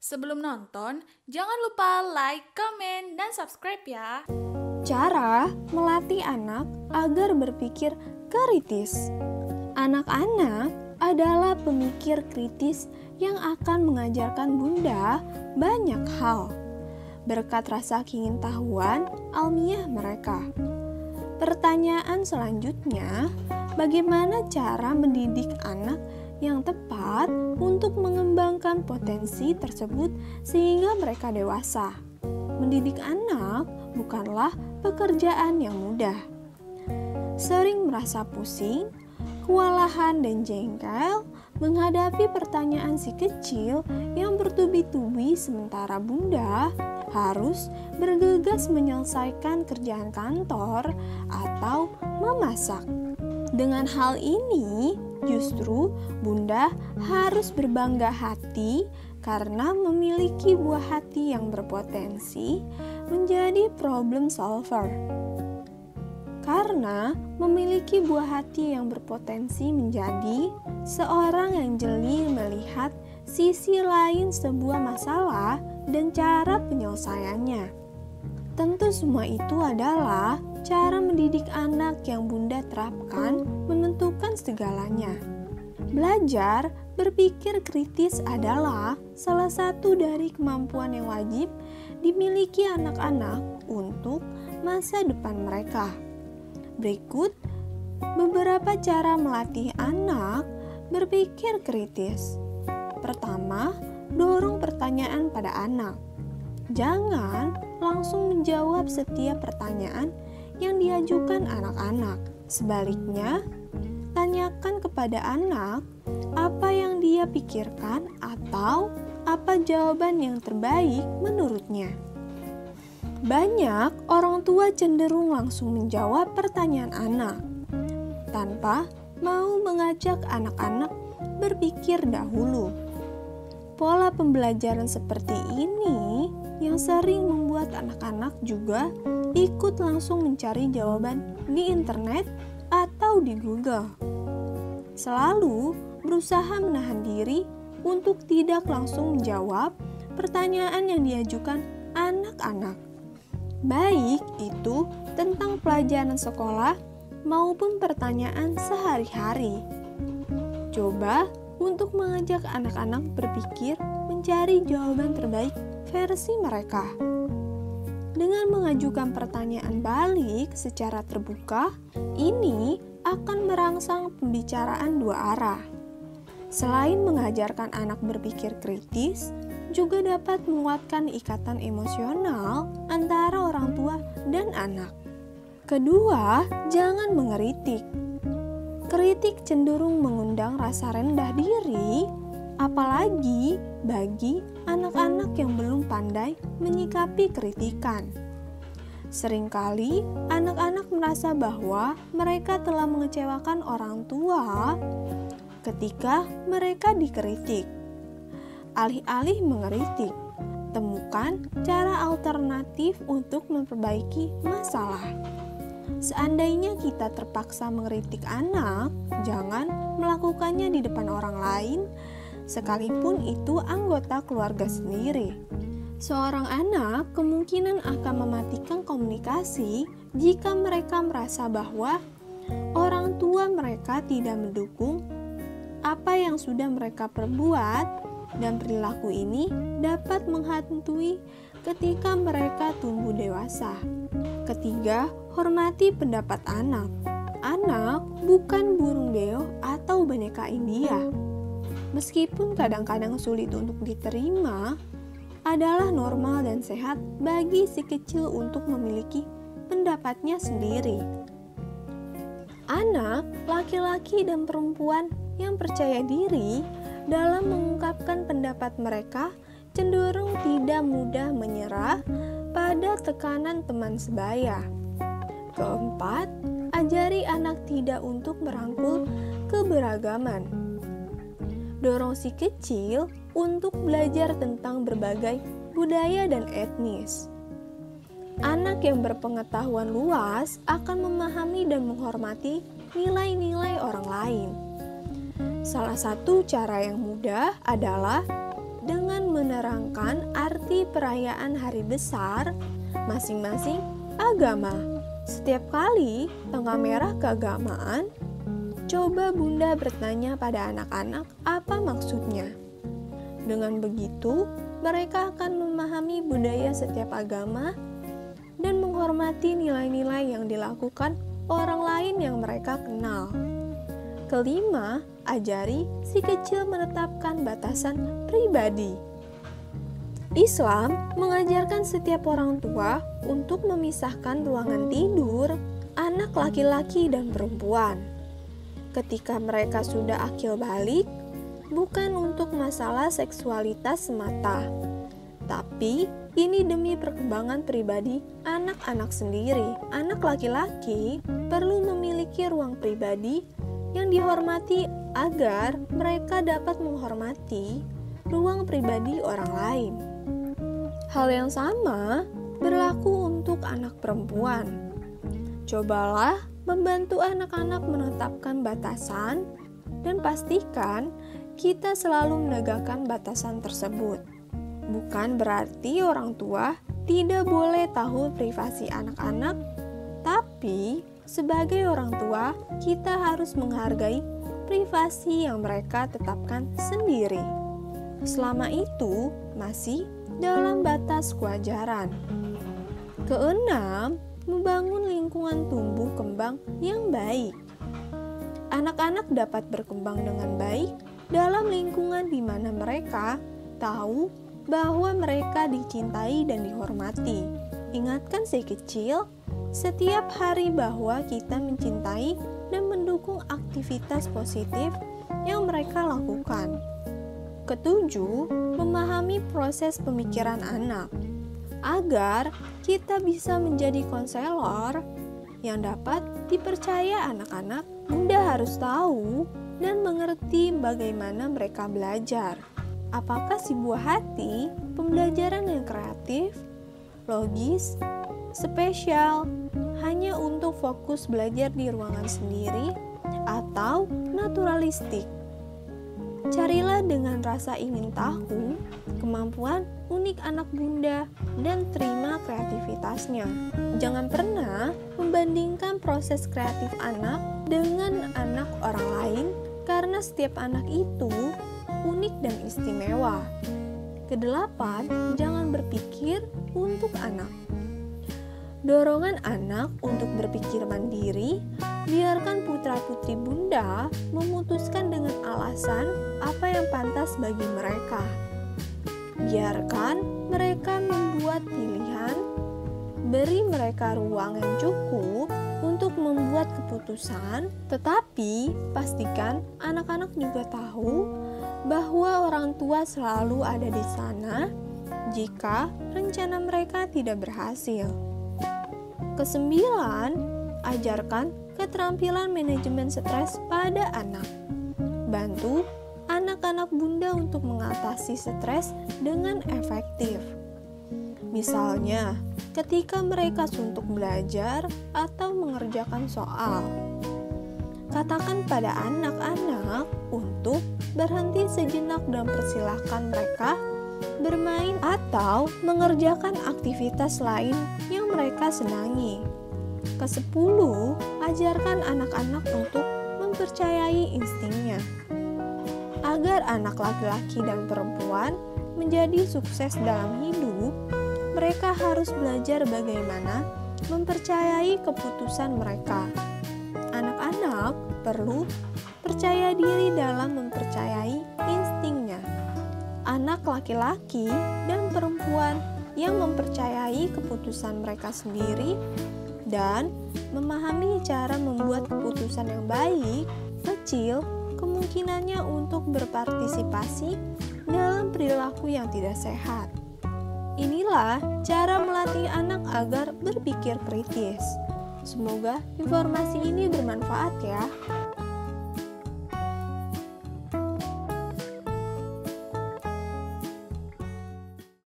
Sebelum nonton, jangan lupa like, komen, dan subscribe ya. Cara melatih anak agar berpikir kritis. Anak-anak adalah pemikir kritis yang akan mengajarkan Bunda banyak hal berkat rasa keingintahuan almiah mereka. Pertanyaan selanjutnya, bagaimana cara mendidik anak yang tepat untuk mengembangkan potensi tersebut sehingga mereka dewasa? Mendidik anak bukanlah pekerjaan yang mudah. Sering merasa pusing, kewalahan dan jengkel menghadapi pertanyaan si kecil yang bertubi-tubi sementara Bunda harus bergegas menyelesaikan kerjaan kantor atau memasak. Dengan hal ini, justru Bunda harus berbangga hati karena memiliki buah hati yang berpotensi menjadi problem solver. Karena memiliki buah hati yang berpotensi menjadi seorang yang jeli melihat sisi lain sebuah masalah dan cara penyelesaiannya. Tentu semua itu adalah cara mendidik anak yang Bunda terapkan menentukan segalanya. Belajar berpikir kritis adalah salah satu dari kemampuan yang wajib dimiliki anak-anak untuk masa depan mereka. Berikut beberapa cara melatih anak berpikir kritis. Pertama, dorong pertanyaan pada anak. Jangan langsung menjawab setiap pertanyaan yang diajukan anak-anak. Sebaliknya, tanyakan kepada anak apa yang dia pikirkan atau apa jawaban yang terbaik menurutnya. Banyak orang tua cenderung langsung menjawab pertanyaan anak tanpa mau mengajak anak-anak berpikir dahulu. Pola pembelajaran seperti ini yang sering membuat anak-anak juga ikut langsung mencari jawaban di internet atau di Google. Selalu berusaha menahan diri untuk tidak langsung menjawab pertanyaan yang diajukan anak-anak. Baik itu tentang pelajaran sekolah maupun pertanyaan sehari-hari. Coba untuk mengajak anak-anak berpikir mencari jawaban terbaik versi mereka. Dengan mengajukan pertanyaan balik secara terbuka, ini akan merangsang pembicaraan dua arah. Selain mengajarkan anak berpikir kritis, juga dapat menguatkan ikatan emosional antara orang tua dan anak. Kedua, jangan mengeritik. Kritik cenderung mengundang rasa rendah diri, apalagi bagi anak-anak yang belum pandai menyikapi kritikan. Seringkali anak-anak merasa bahwa mereka telah mengecewakan orang tua ketika mereka dikritik. Alih-alih mengeritik, temukan cara alternatif untuk memperbaiki masalah. Seandainya kita terpaksa mengkritik anak, jangan melakukannya di depan orang lain, sekalipun itu anggota keluarga sendiri. Seorang anak kemungkinan akan mematikan komunikasi jika mereka merasa bahwa orang tua mereka tidak mendukung apa yang sudah mereka perbuat, dan perilaku ini dapat menghantui ketika mereka tumbuh dewasa. Ketiga, hormati pendapat anak. Anak bukan burung beo atau boneka India. Meskipun kadang-kadang sulit untuk diterima, adalah normal dan sehat bagi si kecil untuk memiliki pendapatnya sendiri. Anak, laki-laki dan perempuan yang percaya diri dalam mengungkapkan pendapat mereka cenderung tidak mudah menyerah pada tekanan teman sebaya. Keempat, ajari anak tidak untuk merangkul keberagaman. Dorong si kecil untuk belajar tentang berbagai budaya dan etnis. Anak yang berpengetahuan luas akan memahami dan menghormati nilai-nilai orang lain. Salah satu cara yang mudah adalah dengan menerangkan arti perayaan hari besar masing-masing agama. Setiap kali tanggal merah keagamaan, coba Bunda bertanya pada anak-anak apa maksudnya. Dengan begitu, mereka akan memahami budaya setiap agama dan menghormati nilai-nilai yang dilakukan orang lain yang mereka kenal. Kelima, ajari si kecil menetapkan batasan pribadi. Islam mengajarkan setiap orang tua untuk memisahkan ruangan tidur anak laki-laki dan perempuan. Ketika mereka sudah akil balik, bukan untuk masalah seksualitas semata, tapi ini demi perkembangan pribadi anak-anak sendiri. Anak laki-laki perlu memiliki ruang pribadi yang dihormati agar mereka dapat menghormati ruang pribadi orang lain. Hal yang sama berlaku untuk anak perempuan. Cobalah membantu anak-anak menetapkan batasan dan pastikan kita selalu menegakkan batasan tersebut. Bukan berarti orang tua tidak boleh tahu privasi anak-anak, tapi sebagai orang tua, kita harus menghargai privasi yang mereka tetapkan sendiri. Selama itu masih dalam batas kewajaran. Keenam, membangun lingkungan tumbuh kembang yang baik. Anak-anak dapat berkembang dengan baik dalam lingkungan di mana mereka tahu bahwa mereka dicintai dan dihormati. Ingatkan si kecil setiap hari bahwa kita mencintai dan mendukung aktivitas positif yang mereka lakukan. Ketujuh, memahami proses pemikiran anak. Agar kita bisa menjadi konselor yang dapat dipercaya anak-anak, Bunda harus tahu dan mengerti bagaimana mereka belajar. Apakah si buah hati pembelajaran yang kreatif, logis, spesial, hanya untuk fokus belajar di ruangan sendiri, atau naturalistik? Carilah dengan rasa ingin tahu kemampuan unik anak Bunda dan terima kreativitasnya. Jangan pernah membandingkan proses kreatif anak dengan anak orang lain, karena setiap anak itu unik dan istimewa. Kedelapan, jangan berpikir untuk anak. Dorongan anak untuk berpikir mandiri, biarkan putra-putri Bunda memutuskan dengan alasan apa yang pantas bagi mereka. Biarkan mereka membuat pilihan, beri mereka ruang yang cukup untuk membuat keputusan, tetapi pastikan anak-anak juga tahu bahwa orang tua selalu ada di sana jika rencana mereka tidak berhasil. Kesembilan, ajarkan keterampilan manajemen stres pada anak. Bantu anak-anak Bunda untuk mengatasi stres dengan efektif. Misalnya, ketika mereka suntuk belajar atau mengerjakan soal, katakan pada anak-anak untuk berhenti sejenak dan persilahkan mereka bermain atau mengerjakan aktivitas lain yang mereka senangi. Kesepuluh, ajarkan anak-anak untuk mempercayai instingnya. Agar anak laki-laki dan perempuan menjadi sukses dalam hidup, mereka harus belajar bagaimana mempercayai keputusan mereka. Anak-anak perlu percaya diri dalam mempercayai instingnya. Anak laki-laki dan perempuan yang mempercayai keputusan mereka sendiri dan memahami cara membuat keputusan yang baik, kecil kemungkinannya untuk berpartisipasi dalam perilaku yang tidak sehat. Inilah cara melatih anak agar berpikir kritis. Semoga informasi ini bermanfaat ya.